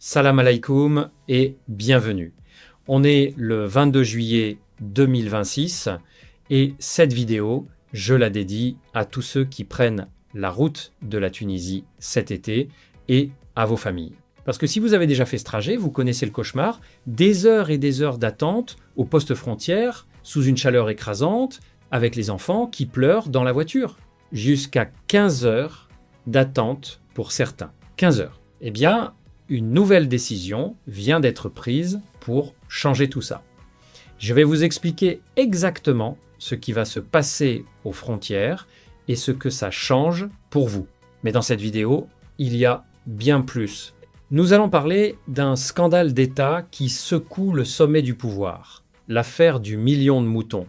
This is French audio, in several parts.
Salam alaikum et bienvenue. On est le 22 juillet 2026 et cette vidéo, je la dédie à tous ceux qui prennent la route de la Tunisie cet été et à vos familles. Parce que si vous avez déjà fait ce trajet, vous connaissez le cauchemar, des heures et des heures d'attente au poste frontière, sous une chaleur écrasante, avec les enfants qui pleurent dans la voiture. Jusqu'à 15 heures d'attente pour certains. 15 heures. Eh bien, une nouvelle décision vient d'être prise pour changer tout ça. Je vais vous expliquer exactement ce qui va se passer aux frontières et ce que ça change pour vous. Mais dans cette vidéo, il y a bien plus. Nous allons parler d'un scandale d'État qui secoue le sommet du pouvoir, l'affaire du million de moutons,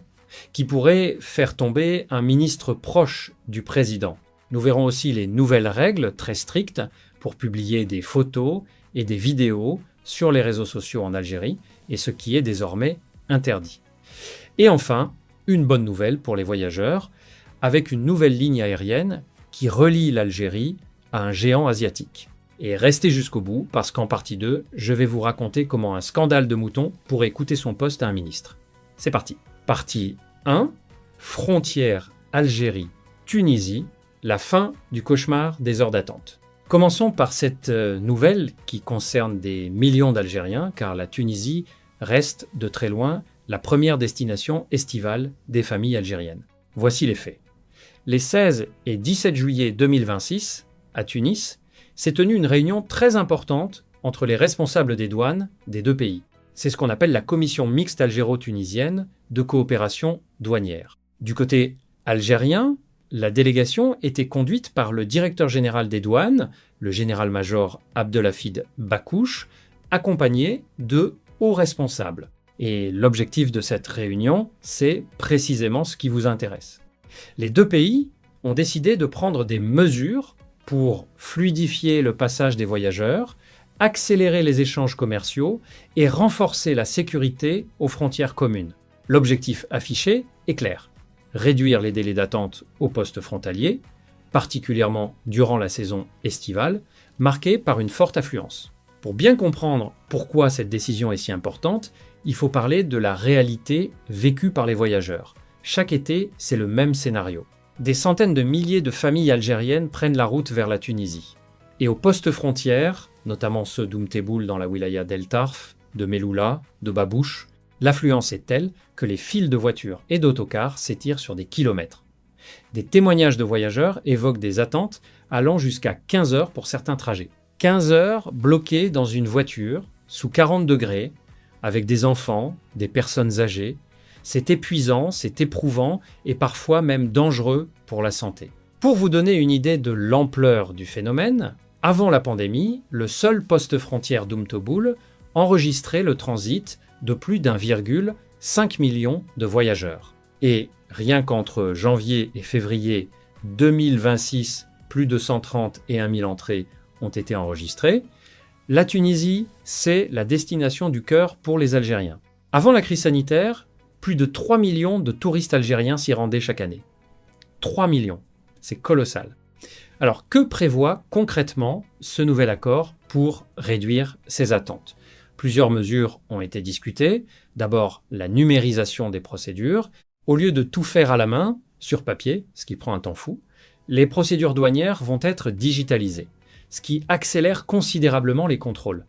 qui pourrait faire tomber un ministre proche du président. Nous verrons aussi les nouvelles règles très strictes pour publier des photos et des vidéos sur les réseaux sociaux en Algérie et ce qui est désormais interdit. Et enfin, une bonne nouvelle pour les voyageurs, avec une nouvelle ligne aérienne qui relie l'Algérie à un géant asiatique. Et restez jusqu'au bout parce qu'en partie 2, je vais vous raconter comment un scandale de moutons pourrait coûter son poste à un ministre. C'est parti. Partie 1, frontière Algérie-Tunisie, la fin du cauchemar des heures d'attente. Commençons par cette nouvelle qui concerne des millions d'Algériens, car la Tunisie reste de très loin la première destination estivale des familles algériennes. Voici les faits. Les 16 et 17 juillet 2026, à Tunis, s'est tenue une réunion très importante entre les responsables des douanes des deux pays. C'est ce qu'on appelle la commission mixte algéro-tunisienne de coopération douanière. Du côté algérien, la délégation était conduite par le directeur général des douanes, le général-major Abdelhafid Bakouche, accompagné de hauts responsables. Et l'objectif de cette réunion, c'est précisément ce qui vous intéresse. Les deux pays ont décidé de prendre des mesures pour fluidifier le passage des voyageurs, accélérer les échanges commerciaux et renforcer la sécurité aux frontières communes. L'objectif affiché est clair. Réduire les délais d'attente aux postes frontaliers, particulièrement durant la saison estivale, marquée par une forte affluence. Pour bien comprendre pourquoi cette décision est si importante, il faut parler de la réalité vécue par les voyageurs. Chaque été, c'est le même scénario. Des centaines de milliers de familles algériennes prennent la route vers la Tunisie. Et aux postes frontières, notamment ceux d'Oumteboul dans la wilaya d'El Tarf, de Meloula, de Babouche, l'affluence est telle que les files de voitures et d'autocars s'étirent sur des kilomètres. Des témoignages de voyageurs évoquent des attentes allant jusqu'à 15 heures pour certains trajets. 15 heures bloquées dans une voiture, sous 40 degrés, avec des enfants, des personnes âgées. C'est épuisant, c'est éprouvant et parfois même dangereux pour la santé. Pour vous donner une idée de l'ampleur du phénomène, avant la pandémie, le seul poste frontière d'Oumteboul enregistrait le transit de plus d'1,5 million de voyageurs. Et rien qu'entre janvier et février 2026, plus de 130 et 1 000 entrées ont été enregistrées. La Tunisie, c'est la destination du cœur pour les Algériens. Avant la crise sanitaire, plus de 3 millions de touristes algériens s'y rendaient chaque année. 3 millions, c'est colossal. Alors, que prévoit concrètement ce nouvel accord pour réduire ces attentes ? Plusieurs mesures ont été discutées. D'abord, la numérisation des procédures. Au lieu de tout faire à la main, sur papier, ce qui prend un temps fou, les procédures douanières vont être digitalisées, ce qui accélère considérablement les contrôles.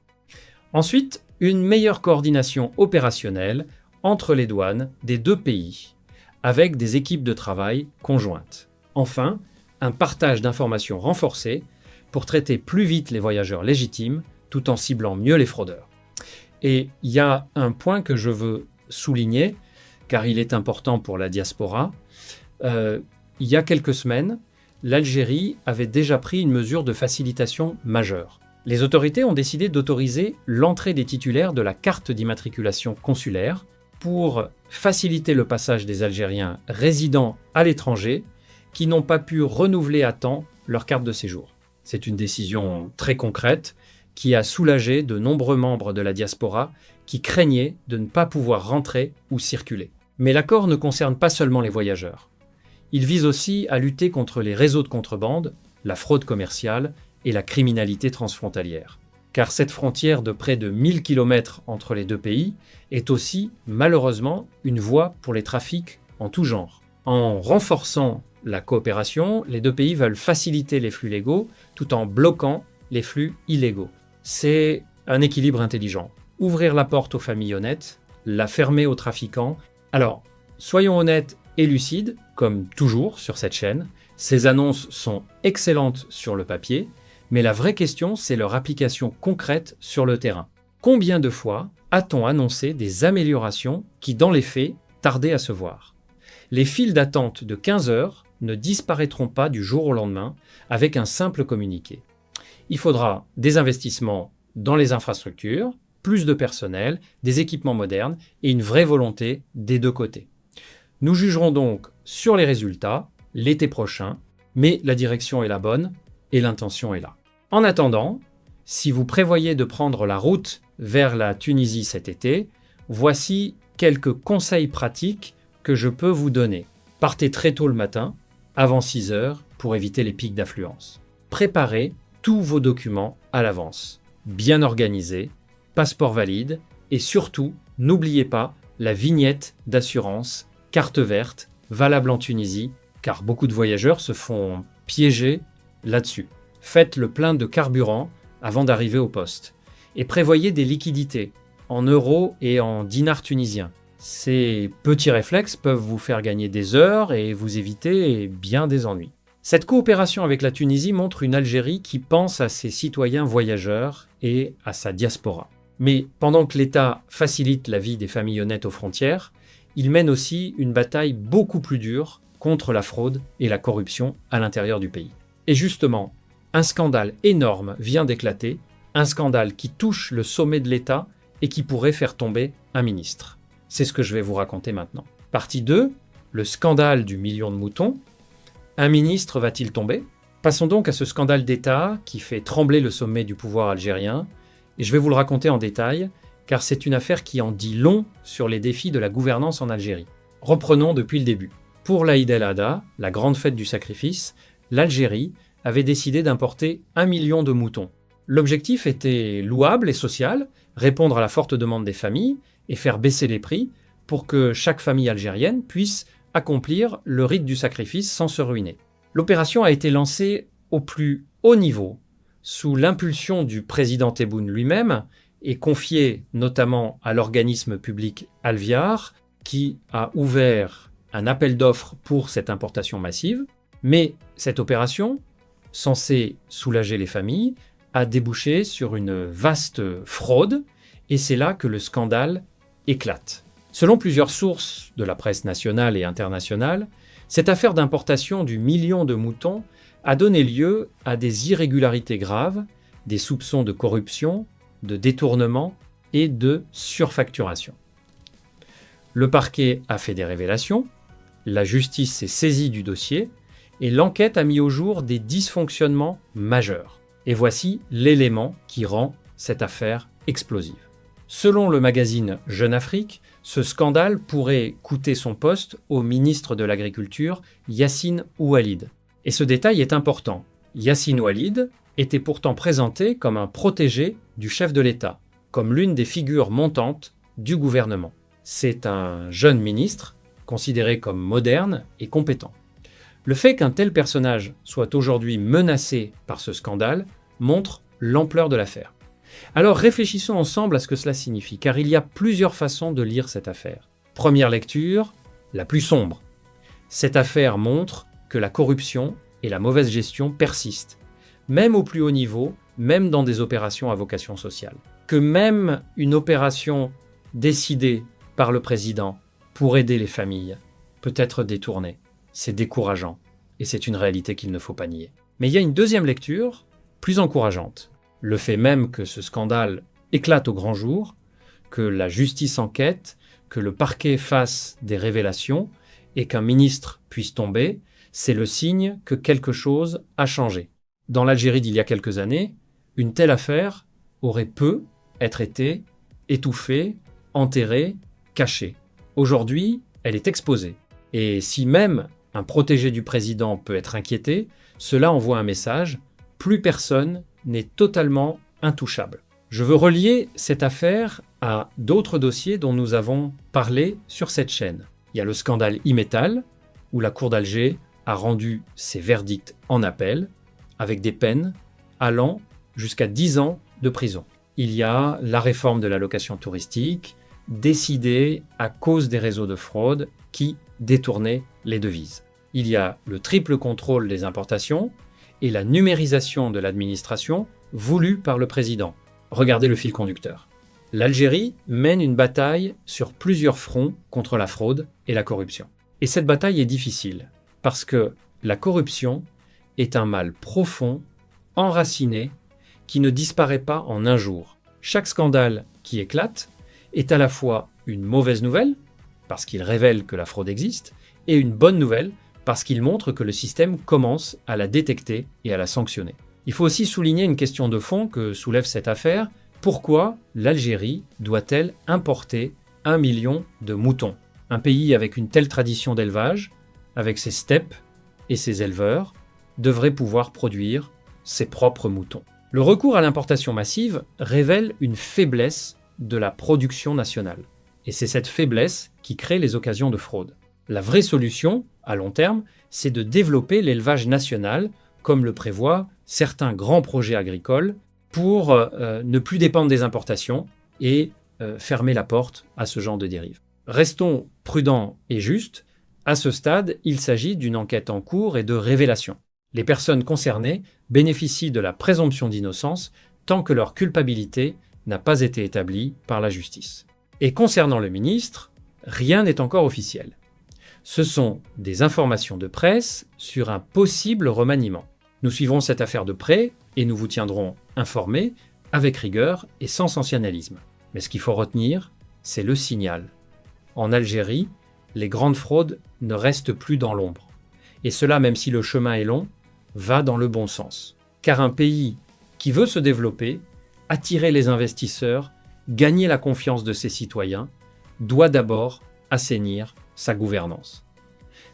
Ensuite, une meilleure coordination opérationnelle entre les douanes des deux pays, avec des équipes de travail conjointes. Enfin, un partage d'informations renforcé pour traiter plus vite les voyageurs légitimes, tout en ciblant mieux les fraudeurs. Et il y a un point que je veux souligner, car il est important pour la diaspora. Il y a quelques semaines, l'Algérie avait déjà pris une mesure de facilitation majeure. Les autorités ont décidé d'autoriser l'entrée des titulaires de la carte d'immatriculation consulaire pour faciliter le passage des Algériens résidant à l'étranger qui n'ont pas pu renouveler à temps leur carte de séjour. C'est une décision très concrète qui a soulagé de nombreux membres de la diaspora qui craignaient de ne pas pouvoir rentrer ou circuler. Mais l'accord ne concerne pas seulement les voyageurs. Il vise aussi à lutter contre les réseaux de contrebande, la fraude commerciale et la criminalité transfrontalière. car cette frontière de près de 1000 km entre les deux pays est aussi, malheureusement, une voie pour les trafics en tout genre. En renforçant la coopération, les deux pays veulent faciliter les flux légaux tout en bloquant les flux illégaux. C'est un équilibre intelligent. Ouvrir la porte aux familles honnêtes, la fermer aux trafiquants. Alors, soyons honnêtes et lucides, comme toujours sur cette chaîne. Ces annonces sont excellentes sur le papier, mais la vraie question, c'est leur application concrète sur le terrain. Combien de fois a-t-on annoncé des améliorations qui, dans les faits, tardaient à se voir? Les files d'attente de 15 heures ne disparaîtront pas du jour au lendemain avec un simple communiqué. Il faudra des investissements dans les infrastructures, plus de personnel, des équipements modernes et une vraie volonté des deux côtés. Nous jugerons donc sur les résultats l'été prochain, mais la direction est la bonne et l'intention est là. En attendant, si vous prévoyez de prendre la route vers la Tunisie cet été, voici quelques conseils pratiques que je peux vous donner. Partez très tôt le matin, avant 6 heures, pour éviter les pics d'affluence. Préparez tous vos documents à l'avance, bien organisés, passeport valide et surtout, n'oubliez pas la vignette d'assurance, carte verte, valable en Tunisie, car beaucoup de voyageurs se font piéger là-dessus. Faites le plein de carburant avant d'arriver au poste et prévoyez des liquidités en euros et en dinars tunisiens. Ces petits réflexes peuvent vous faire gagner des heures et vous éviter bien des ennuis. Cette coopération avec la Tunisie montre une Algérie qui pense à ses citoyens voyageurs et à sa diaspora. Mais pendant que l'État facilite la vie des familles honnêtes aux frontières, il mène aussi une bataille beaucoup plus dure contre la fraude et la corruption à l'intérieur du pays. Et justement, un scandale énorme vient d'éclater, un scandale qui touche le sommet de l'État et qui pourrait faire tomber un ministre. C'est ce que je vais vous raconter maintenant. Partie 2, le scandale du million de moutons. Un ministre va-t-il tomber? Passons donc à ce scandale d'État qui fait trembler le sommet du pouvoir algérien, et je vais vous le raconter en détail, car c'est une affaire qui en dit long sur les défis de la gouvernance en Algérie. Reprenons depuis le début. Pour l'Aïd el-Adha, la grande fête du sacrifice, l'Algérie avait décidé d'importer 1 million de moutons. L'objectif était louable et social, répondre à la forte demande des familles et faire baisser les prix pour que chaque famille algérienne puisse accomplir le rite du sacrifice sans se ruiner. L'opération a été lancée au plus haut niveau, sous l'impulsion du président Tebboune lui-même, et confiée notamment à l'organisme public Alviar, qui a ouvert un appel d'offres pour cette importation massive. Mais cette opération, censée soulager les familles, a débouché sur une vaste fraude, et c'est là que le scandale éclate. Selon plusieurs sources de la presse nationale et internationale, cette affaire d'importation du million de moutons a donné lieu à des irrégularités graves, des soupçons de corruption, de détournement et de surfacturation. Le parquet a fait des révélations, la justice s'est saisie du dossier et l'enquête a mis au jour des dysfonctionnements majeurs. Et voici l'élément qui rend cette affaire explosive. Selon le magazine Jeune Afrique, ce scandale pourrait coûter son poste au ministre de l'Agriculture, Yassine Oualid. Et ce détail est important. Yassine Oualid était pourtant présenté comme un protégé du chef de l'État, comme l'une des figures montantes du gouvernement. C'est un jeune ministre, considéré comme moderne et compétent. Le fait qu'un tel personnage soit aujourd'hui menacé par ce scandale montre l'ampleur de l'affaire. Alors réfléchissons ensemble à ce que cela signifie, car il y a plusieurs façons de lire cette affaire. Première lecture, la plus sombre. Cette affaire montre que la corruption et la mauvaise gestion persistent, même au plus haut niveau, même dans des opérations à vocation sociale. Que même une opération décidée par le président pour aider les familles peut être détournée. C'est décourageant, et c'est une réalité qu'il ne faut pas nier. Mais il y a une deuxième lecture, plus encourageante. Le fait même que ce scandale éclate au grand jour, que la justice enquête, que le parquet fasse des révélations et qu'un ministre puisse tomber, c'est le signe que quelque chose a changé. Dans l'Algérie d'il y a quelques années, une telle affaire aurait être été étouffée, enterrée, cachée. Aujourd'hui, elle est exposée. Et si même un protégé du président peut être inquiété, cela envoie un message, plus personne n'est totalement intouchable. Je veux relier cette affaire à d'autres dossiers dont nous avons parlé sur cette chaîne. Il y a le scandale Imetal, où la Cour d'Alger a rendu ses verdicts en appel, avec des peines allant jusqu'à 10 ans de prison. Il y a la réforme de la location touristique, décidée à cause des réseaux de fraude qui détournaient les devises. Il y a le triple contrôle des importations et la numérisation de l'administration voulue par le président. Regardez le fil conducteur. L'Algérie mène une bataille sur plusieurs fronts contre la fraude et la corruption. Et cette bataille est difficile, parce que la corruption est un mal profond, enraciné, qui ne disparaît pas en un jour. Chaque scandale qui éclate est à la fois une mauvaise nouvelle, parce qu'il révèle que la fraude existe, et une bonne nouvelle, parce qu'il montre que le système commence à la détecter et à la sanctionner. Il faut aussi souligner une question de fond que soulève cette affaire. Pourquoi l'Algérie doit-elle importer 1 million de moutons? Un pays avec une telle tradition d'élevage, avec ses steppes et ses éleveurs, devrait pouvoir produire ses propres moutons. Le recours à l'importation massive révèle une faiblesse de la production nationale. Et c'est cette faiblesse qui crée les occasions de fraude. La vraie solution, à long terme, c'est de développer l'élevage national, comme le prévoient certains grands projets agricoles, pour ne plus dépendre des importations et fermer la porte à ce genre de dérive. Restons prudents et justes. À ce stade, il s'agit d'une enquête en cours et de révélation. Les personnes concernées bénéficient de la présomption d'innocence tant que leur culpabilité n'a pas été établie par la justice. Et concernant le ministre, rien n'est encore officiel. Ce sont des informations de presse sur un possible remaniement. Nous suivrons cette affaire de près et nous vous tiendrons informés avec rigueur et sans sensationnalisme. Mais ce qu'il faut retenir, c'est le signal. En Algérie, les grandes fraudes ne restent plus dans l'ombre. Et cela, même si le chemin est long, va dans le bon sens. Car un pays qui veut se développer, attirer les investisseurs, gagner la confiance de ses citoyens, doit d'abord assainir sa gouvernance.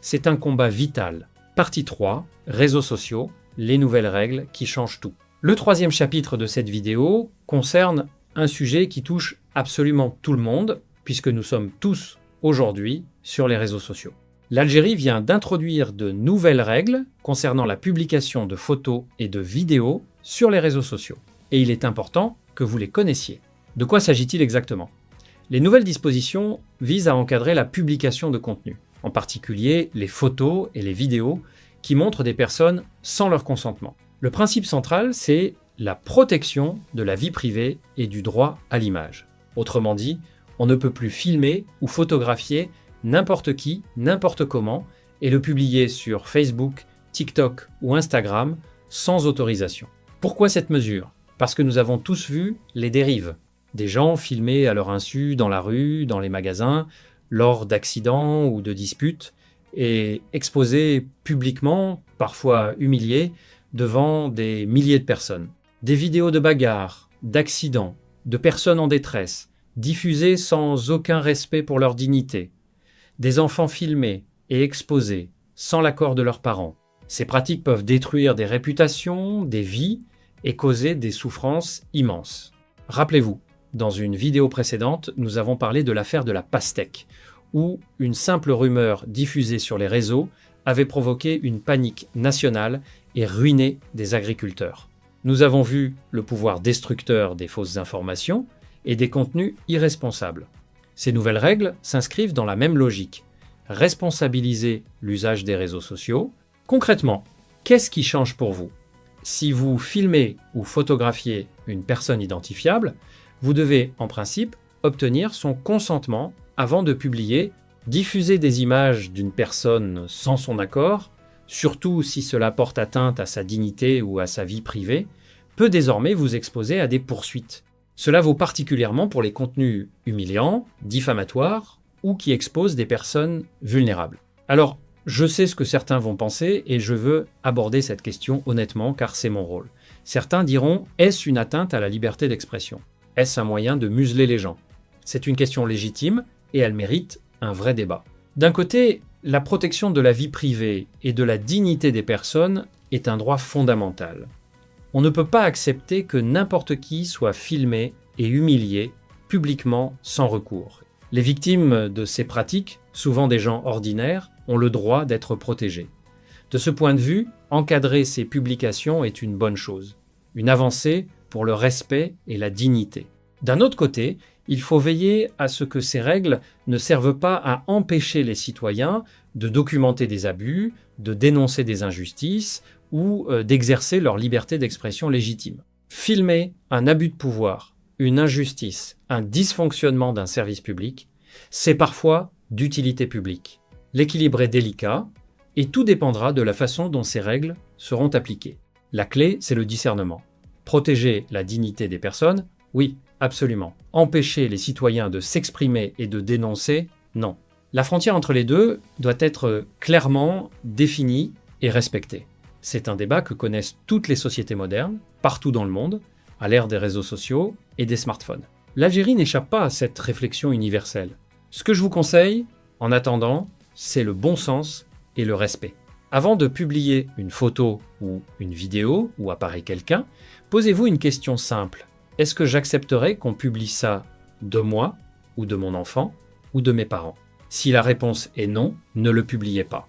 C'est un combat vital. Partie 3, réseaux sociaux, les nouvelles règles qui changent tout. Le 3e chapitre de cette vidéo concerne un sujet qui touche absolument tout le monde, puisque nous sommes tous aujourd'hui sur les réseaux sociaux. L'Algérie vient d'introduire de nouvelles règles concernant la publication de photos et de vidéos sur les réseaux sociaux. Et il est important que vous les connaissiez. De quoi s'agit-il exactement? Les nouvelles dispositions visent à encadrer la publication de contenu, en particulier les photos et les vidéos qui montrent des personnes sans leur consentement. Le principe central, c'est la protection de la vie privée et du droit à l'image. Autrement dit, on ne peut plus filmer ou photographier n'importe qui, n'importe comment, et le publier sur Facebook, TikTok ou Instagram sans autorisation. Pourquoi cette mesure? Parce que nous avons tous vu les dérives. Des gens filmés à leur insu dans la rue, dans les magasins, lors d'accidents ou de disputes, et exposés publiquement, parfois humiliés, devant des milliers de personnes. Des vidéos de bagarres, d'accidents, de personnes en détresse, diffusées sans aucun respect pour leur dignité. Des enfants filmés et exposés sans l'accord de leurs parents. Ces pratiques peuvent détruire des réputations, des vies et causer des souffrances immenses. Rappelez-vous, dans une vidéo précédente, nous avons parlé de l'affaire de la pastèque, où une simple rumeur diffusée sur les réseaux avait provoqué une panique nationale et ruiné des agriculteurs. Nous avons vu le pouvoir destructeur des fausses informations et des contenus irresponsables. Ces nouvelles règles s'inscrivent dans la même logique. Responsabiliser l'usage des réseaux sociaux. Concrètement, qu'est-ce qui change pour vous? Si vous filmez ou photographiez une personne identifiable, vous devez, en principe, obtenir son consentement avant de publier, diffuser des images d'une personne sans son accord, surtout si cela porte atteinte à sa dignité ou à sa vie privée, peut désormais vous exposer à des poursuites. Cela vaut particulièrement pour les contenus humiliants, diffamatoires ou qui exposent des personnes vulnérables. Alors, je sais ce que certains vont penser et je veux aborder cette question honnêtement car c'est mon rôle. Certains diront, est-ce une atteinte à la liberté d'expression? Est-ce un moyen de museler les gens? C'est une question légitime et elle mérite un vrai débat. D'un côté, la protection de la vie privée et de la dignité des personnes est un droit fondamental. On ne peut pas accepter que n'importe qui soit filmé et humilié publiquement sans recours. Les victimes de ces pratiques, souvent des gens ordinaires, ont le droit d'être protégés. De ce point de vue, encadrer ces publications est une bonne chose, une avancée pour le respect et la dignité. D'un autre côté, il faut veiller à ce que ces règles ne servent pas à empêcher les citoyens de documenter des abus, de dénoncer des injustices ou d'exercer leur liberté d'expression légitime. Filmer un abus de pouvoir, une injustice, un dysfonctionnement d'un service public, c'est parfois d'utilité publique. L'équilibre est délicat et tout dépendra de la façon dont ces règles seront appliquées. La clé, c'est le discernement. Protéger la dignité des personnes, oui, absolument. Empêcher les citoyens de s'exprimer et de dénoncer, non. La frontière entre les deux doit être clairement définie et respectée. C'est un débat que connaissent toutes les sociétés modernes, partout dans le monde, à l'ère des réseaux sociaux et des smartphones. L'Algérie n'échappe pas à cette réflexion universelle. Ce que je vous conseille, en attendant, c'est le bon sens et le respect. Avant de publier une photo ou une vidéo où apparaît quelqu'un, posez-vous une question simple. Est-ce que j'accepterais qu'on publie ça de moi, ou de mon enfant, ou de mes parents? Si la réponse est non, ne le publiez pas.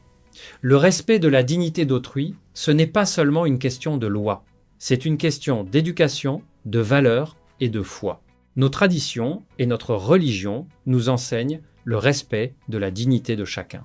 Le respect de la dignité d'autrui, ce n'est pas seulement une question de loi. C'est une question d'éducation, de valeurs et de foi. Nos traditions et notre religion nous enseignent le respect de la dignité de chacun.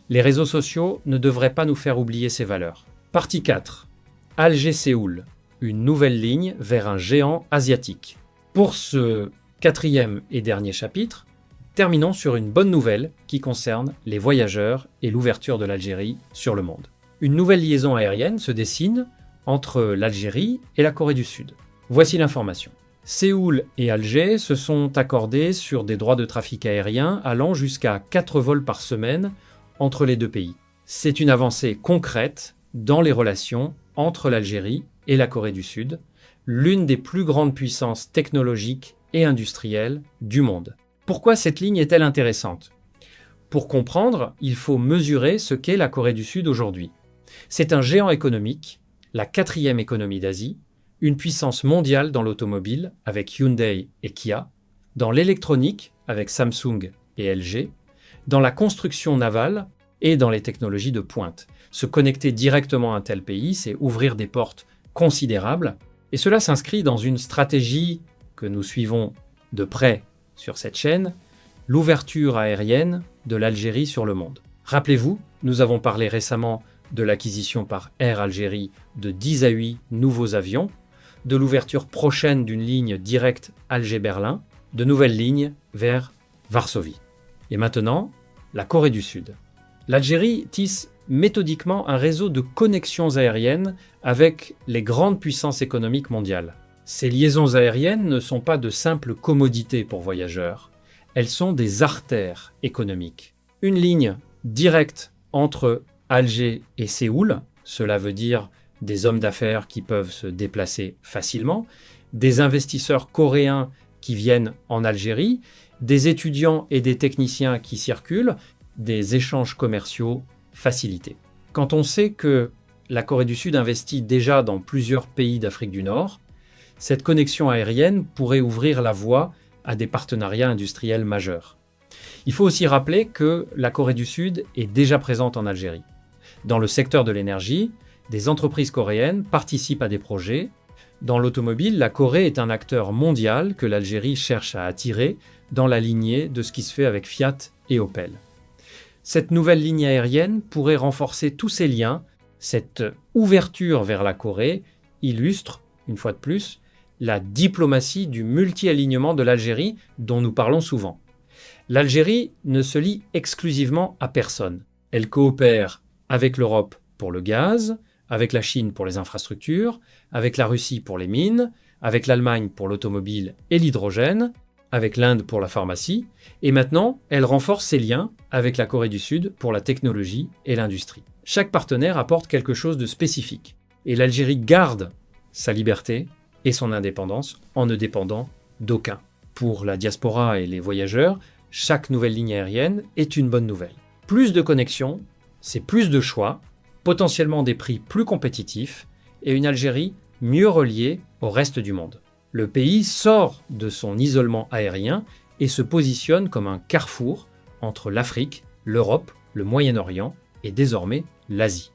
Les réseaux sociaux ne devraient pas nous faire oublier ces valeurs. Partie 4. Alger-Séoul, une nouvelle ligne vers un géant asiatique. Pour ce 4e et dernier chapitre, terminons sur une bonne nouvelle qui concerne les voyageurs et l'ouverture de l'Algérie sur le monde. Une nouvelle liaison aérienne se dessine entre l'Algérie et la Corée du Sud. Voici l'information. Séoul et Alger se sont accordés sur des droits de trafic aérien allant jusqu'à 4 vols par semaine entre les deux pays. C'est une avancée concrète dans les relations entre l'Algérie et la Corée du Sud, l'une des plus grandes puissances technologiques et industrielles du monde. Pourquoi cette ligne est-elle intéressante? Pour comprendre, il faut mesurer ce qu'est la Corée du Sud aujourd'hui. C'est un géant économique, la 4e économie d'Asie, une puissance mondiale dans l'automobile avec Hyundai et Kia, dans l'électronique avec Samsung et LG, dans la construction navale et dans les technologies de pointe. Se connecter directement à un tel pays, c'est ouvrir des portes considérables, et cela s'inscrit dans une stratégie que nous suivons de près sur cette chaîne, l'ouverture aérienne de l'Algérie sur le monde. Rappelez-vous, nous avons parlé récemment de l'acquisition par Air Algérie de 10 à 8 nouveaux avions, de l'ouverture prochaine d'une ligne directe Alger-Berlin, de nouvelles lignes vers Varsovie. Et maintenant, la Corée du Sud. L'Algérie tisse méthodiquement un réseau de connexions aériennes avec les grandes puissances économiques mondiales. Ces liaisons aériennes ne sont pas de simples commodités pour voyageurs, elles sont des artères économiques. Une ligne directe entre Alger et Séoul, cela veut dire des hommes d'affaires qui peuvent se déplacer facilement, des investisseurs coréens qui viennent en Algérie, des étudiants et des techniciens qui circulent, des échanges commerciaux facilités. Quand on sait que la Corée du Sud investit déjà dans plusieurs pays d'Afrique du Nord, cette connexion aérienne pourrait ouvrir la voie à des partenariats industriels majeurs. Il faut aussi rappeler que la Corée du Sud est déjà présente en Algérie. Dans le secteur de l'énergie, des entreprises coréennes participent à des projets. Dans l'automobile, la Corée est un acteur mondial que l'Algérie cherche à attirer dans la lignée de ce qui se fait avec Fiat et Opel. Cette nouvelle ligne aérienne pourrait renforcer tous ces liens. Cette ouverture vers la Corée illustre, une fois de plus, la diplomatie du multi-alignement de l'Algérie dont nous parlons souvent. L'Algérie ne se lie exclusivement à personne. Elle coopère avec l'Europe pour le gaz, avec la Chine pour les infrastructures, avec la Russie pour les mines, avec l'Allemagne pour l'automobile et l'hydrogène, avec l'Inde pour la pharmacie, et maintenant, elle renforce ses liens avec la Corée du Sud pour la technologie et l'industrie. Chaque partenaire apporte quelque chose de spécifique, et l'Algérie garde sa liberté et son indépendance en ne dépendant d'aucun. Pour la diaspora et les voyageurs, chaque nouvelle ligne aérienne est une bonne nouvelle. Plus de connexions, c'est plus de choix, potentiellement des prix plus compétitifs et une Algérie mieux relié au reste du monde. Le pays sort de son isolement aérien et se positionne comme un carrefour entre l'Afrique, l'Europe, le Moyen-Orient et désormais l'Asie.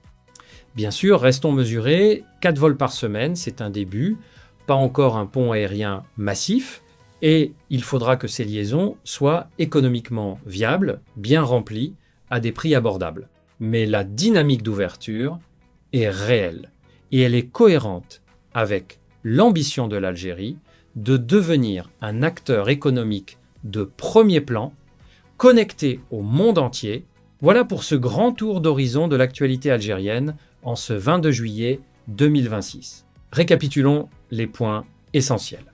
Bien sûr, restons mesurés, 4 vols par semaine, c'est un début, pas encore un pont aérien massif, et il faudra que ces liaisons soient économiquement viables, bien remplies, à des prix abordables. Mais la dynamique d'ouverture est réelle, et elle est cohérente avec l'ambition de l'Algérie de devenir un acteur économique de premier plan, connecté au monde entier. Voilà pour ce grand tour d'horizon de l'actualité algérienne en ce 22 juillet 2026. Récapitulons les points essentiels.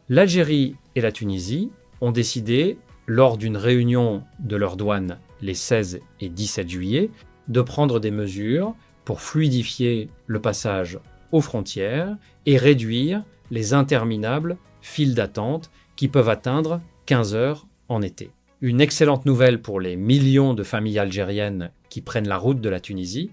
L'Algérie et la Tunisie ont décidé, lors d'une réunion de leurs douanes les 16 et 17 juillet, de prendre des mesures pour fluidifier le passage aux frontières et réduire les interminables files d'attente qui peuvent atteindre 15 heures en été. Une excellente nouvelle pour les millions de familles algériennes qui prennent la route de la Tunisie,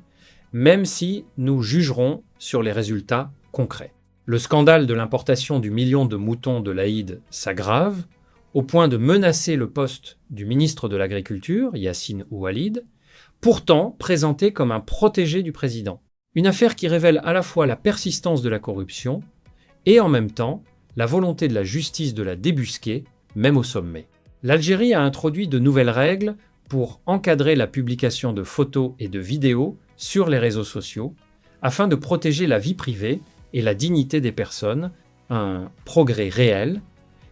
même si nous jugerons sur les résultats concrets. Le scandale de l'importation du million de moutons de l'Aïd s'aggrave, au point de menacer le poste du ministre de l'Agriculture, Yassine Oualid, pourtant présenté comme un protégé du président. Une affaire qui révèle à la fois la persistance de la corruption et en même temps la volonté de la justice de la débusquer, même au sommet. L'Algérie a introduit de nouvelles règles pour encadrer la publication de photos et de vidéos sur les réseaux sociaux, afin de protéger la vie privée et la dignité des personnes, un progrès réel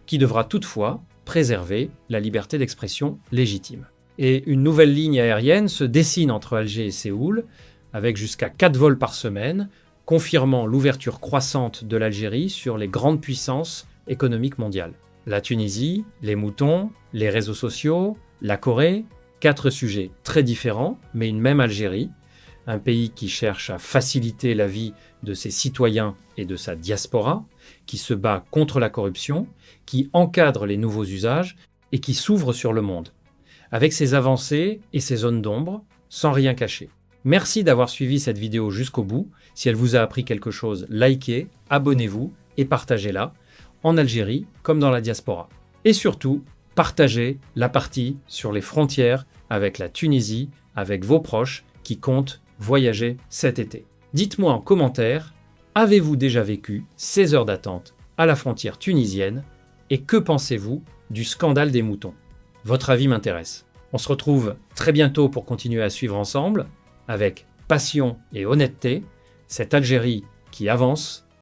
qui devra toutefois préserver la liberté d'expression légitime. Et une nouvelle ligne aérienne se dessine entre Alger et Séoul, avec jusqu'à 4 vols par semaine, confirmant l'ouverture croissante de l'Algérie sur les grandes puissances économiques mondiales. La Tunisie, les moutons, les réseaux sociaux, la Corée, 4 sujets très différents, mais une même Algérie, un pays qui cherche à faciliter la vie de ses citoyens et de sa diaspora, qui se bat contre la corruption, qui encadre les nouveaux usages et qui s'ouvre sur le monde, avec ses avancées et ses zones d'ombre, sans rien cacher. Merci d'avoir suivi cette vidéo jusqu'au bout. Si elle vous a appris quelque chose, likez, abonnez-vous et partagez-la, en Algérie comme dans la diaspora. Et surtout, partagez la partie sur les frontières avec la Tunisie, avec vos proches qui comptent voyager cet été. Dites-moi en commentaire, avez-vous déjà vécu ces heures d'attente à la frontière tunisienne et que pensez-vous du scandale des moutons? Votre avis m'intéresse. On se retrouve très bientôt pour continuer à suivre ensemble, avec passion et honnêteté, cette Algérie qui avance